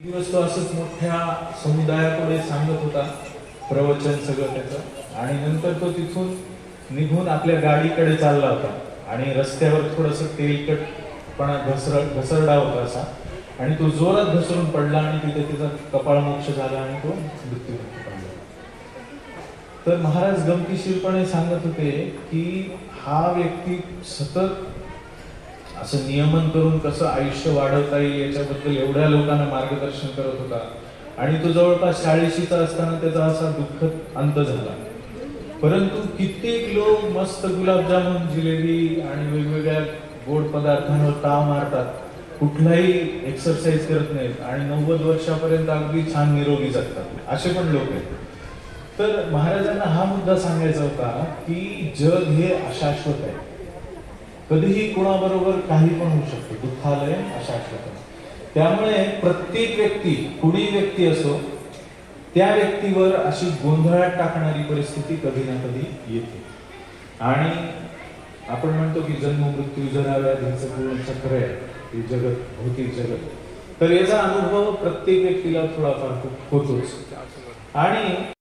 दिवस तो असंच मोठ्या समुदायापुढे सांगत होता प्रवचन सगळं त्याचं, आणि नंतर तो तिथून निघून आपल्या गाडीकडे चालला होता आणि रस्त्यावर थोडस तेलकटपणा घसरडा होता असा, आणि तो जोरात घसरून पडला आणि तिथे त्याचा कपाळमोक्ष झाला आणि तो मृत्यू पावला. तर महाराज गमतीशीरपणे सांगत होते की हा व्यक्ती सतत असं नियमन करून कसं आयुष्य वाढवता येईल याच्याबद्दल एवढ्या लोकांना मार्गदर्शन करत होता, आणि तो जवळपास 40शीचा असताना त्याचा असा दुःखद अंत झाला. परंतु कित्येक लोक मस्त गुलाबजामुन, जिलेबी आणि वेगवेगळ्या गोड पदार्थांवर ताव मारतात, कुठलाही एक्सरसाइज करत नाहीत आणि 90 वर्षापर्यंत अगदी छान निरोगी जगतात, असे पण लोक आहेत. तर महाराजांना हा मुद्दा सांगायचा होता की जग हे अशाश्वत आहे, कधीही कोणाबरोबर काही पण होऊ शकतो, दुःखालय अशाश्वत. त्यामुळे प्रत्येक व्यक्ती, कुणी व्यक्ती असो, त्या व्यक्तीवर अशी गोंधळात टाकणारी परिस्थिती कधी ना कधी येते. आणि आपण म्हणतो की जन्म मृत्यू जरा व्याधीचं पूर्ण चक्र आहे हे जगत, भौतिक जगत. तर याचा अनुभव प्रत्येक व्यक्तीला थोडाफार होतोच. आणि